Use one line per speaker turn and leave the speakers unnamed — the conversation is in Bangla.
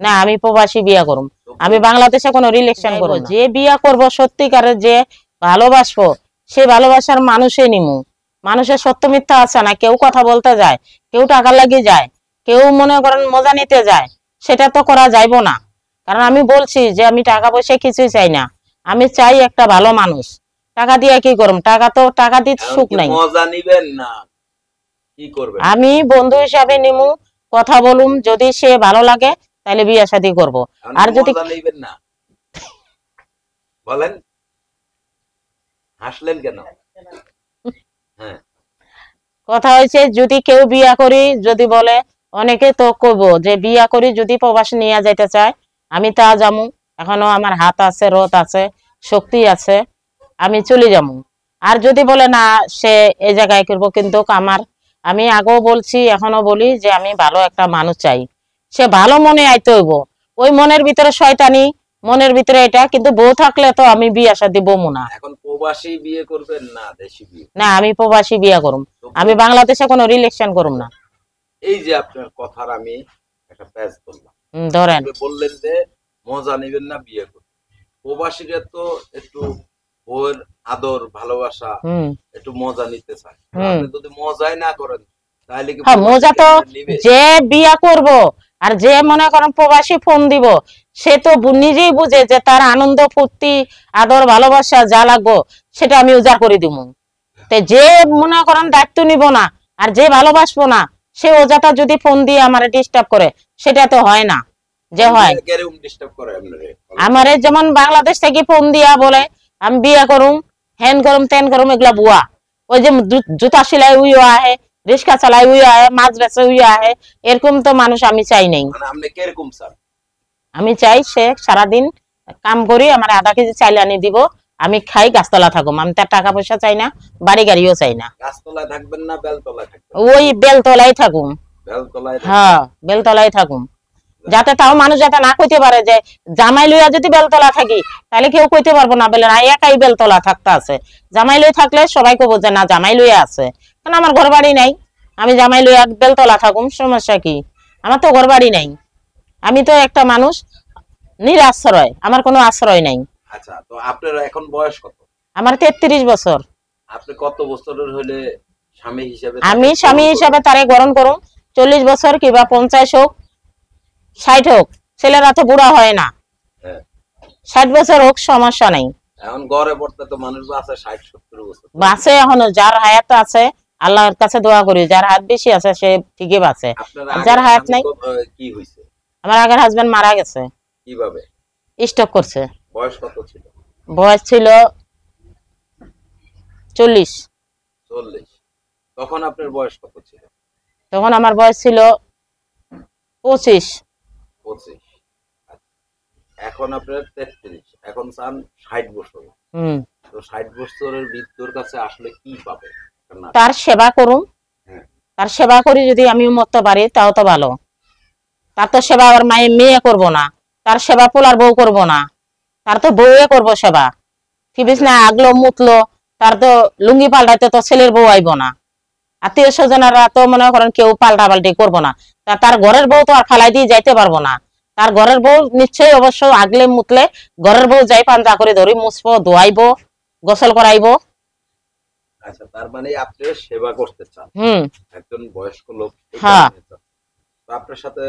না আমি প্রবাসী বিয়া করব। আমি বাংলাদেশে কোনো রিলেশন করব না। যে বিয়া করব সত্যিকারের যে ভালোবাসবো সে ভালোবাসার মানুষই নিমু। মানুষের সত্য মিথ্যা আছে না, কেউ কথা বলতে যায়, কেউ টাকা লাগিয়ে যায়, কেউ মনে করেন মজা নিতে যায়, সেটা তো করা যাইবো না। কারণ আমি বলছি যে আমি টাকা পয়সা কিছুই চাই না, আমি চাই একটা ভালো মানুষ। টাকা দিয়ে কি করব? টাকা তো টাকা দিতে সুখ নাই।
মজা নিবেন না, কি করবেন?
আমি বন্ধু হিসাবে নিমু, কথা বলুম, যদি সে ভালো লাগে তাহলে বিয়ে শাদী করব। আর যদি
মজা নিবেন না বলেন, হাসলেন কেন? হ্যাঁ,
কথা হয়েছে যদি কেউ বিয়া করি যদি বলে, অনেকে তো কইব যে বিয়া করি যদি প্রবাস নিয়ে যাইতে চায় আমি তা যামু, এখনো আমার হাত আছে, রথ আছে, শক্তি আছে, আমি চলে যামু। আর যদি বলে না সে এই জায়গায় করবো, কিন্তু আমি আগেও বলছি এখনো বলি যে আমি ভালো একটা মানুষ চাই, সে ভালো মনে আইতে হইব। ওই মনের ভিতরে শয়তানি, মনের ভিতরে এটা, কিন্তু বউ থাকলে তো আমি বিয়া শাদী বমু না।
এখন প্রবাসী বিয়ে করবেন না দেশি বিয়ে?
না আমি প্রবাসী বিয়া করুম, আমি বাংলাদেশে কোনো রিলেশন করুম না।
এই যে আপনার কথার আমি একটা প্যাচ বললাম,
ধরেন
বললেন যে মজা নিবেন না, বিয়ে করবেন। প্রবাসীরা তো একটু বউয়ের আদর ভালোবাসা একটু মজা নিতে চায়। আপনি যদি মজাই না করেন তাহলে কি
মজা তো যে বিয়া করব আর যে মনে করেন প্রবাসী ফোন দিব, সে তো নিজেই বুঝে যে তার আনন্দ ফুর্তি আদর ভালোবাসা যা লাগবো সেটা আমি উজাড় করে দিব। তো যে মনে করেন দায়িত্ব নিব না আর যে ভালোবাসবো না, সে ওজাটা যদি ফোন দিয়ে আমারে ডিস্টার্ব করে, সেটা তো হয় না। যে হয় আমারে যেমন বাংলাদেশ থেকে ফোন দিয়া বলে আমি বিয়া করুম, হ্যান করুম, তেন করুম, এগুলা বুয়া। ওই যে জুতা সেলাই উইও আহে, রিক্সা চালাই উইও আহে, মাছ বেচে উইও আহে, এরকম তো মানুষ আমি চাই নাই। আমি চাই সে সারাদিন কাম করি, আমার আধা কেজি চাইলে আনি দিব, আমি খাই, গাছতলা থাকুম। আমি তার টাকা পয়সা চাই না, বাড়ি গাড়িও চাই না।
গাছতলায় থাকবেন না বেলতলায় থাকবেন?
ওই বেলতলায় থাকুম। হ্যাঁ বেলতলায় থাকুম, যাতে তাও মানুষ যাতে না কইতে পারে যে জামাই লইয়া যদি বেলতলা থাকি, তাহলে কেউ কইতে পারবো না বলে না একাই বেলতলা থাকতে আছে। জামাই লই থাকলে সবাই কব যে না জামাই লইয়া আছে, কারণ আমার ঘর বাড়ি নাই। আমি জামাই লইয়া বেলতলা থাকুম, সমস্যা কি? আমার তো ঘর বাড়ি নাই, আমি তো একটা মানুষ নিরাশ্রয়, আমার কোনো আশ্রয় নাই।
আচ্ছা, তো আপনার এখন বয়স কত?
আমার 33 বছর।
আপনি কত বছরের হলে স্বামী হিসেবে?
আমি স্বামী হিসাবে তারে গ্রহণ করুম 40 বছর কিংবা 50 হোক, 60 হোক, ছেলেরা তো বুড়া হয় না। 60 বছর হোক, সমস্যা নাই।
এখন গড়ে পড়তে তো মানুষ বাঁচে 60-70 বছর,
বাঁচে এখনো। যার হায়াত আছে আল্লাহর কাছে দোয়া করি, যার হাত বেশি আছে সে ঠিকই বাঁচে, যার হায়াত নাই।
কি হইছে?
আমার আগের হাজবেন্ড মারা গেছে।
কিভাবে?
স্ট্রোক করছে।
বয়স কত ছিল?
বয়স ছিল 40।
তখন আপনার বয়স কত ছিল?
তখন আমার বয়স ছিল 25।
এখন আপনার 33, এখন চান 60 বছর। তো 60 বছরের বৃদ্ধর কাছে আসলে কি পাবে?
তার সেবা করুন, তার সেবা করি যদি আমি মরতে পারি তাও তো ভালো। তার তো সেবা আবার মেয়ে করবো না, তার সেবা পোলার বউ করবো না, তার তো বউয়ে করবো সেবা। ঠিক না, আগলো মুতলো, তার তো লুঙ্গি পাল্টাইতে তো ছেলের বউ আইব না। আত্মীয় স্বজনেরা তো মনে করেন কেউ পাল্টা পাল্টি করবো না, তার ঘরের বউ তো আর ফালাই দিয়ে যাইতে পারবো না। তার ঘরের বউ নিশ্চয়ই অবশ্য আগলে মুতলে ঘরের বউ যাই পাঞ্জা করে ধরি, মুছবো, ধোয়াইবো, গোসল করাইবো।
আচ্ছা, তার মানে আপনি সেবা করতে চান একজন বয়স্ক লোক। আপনার সাথে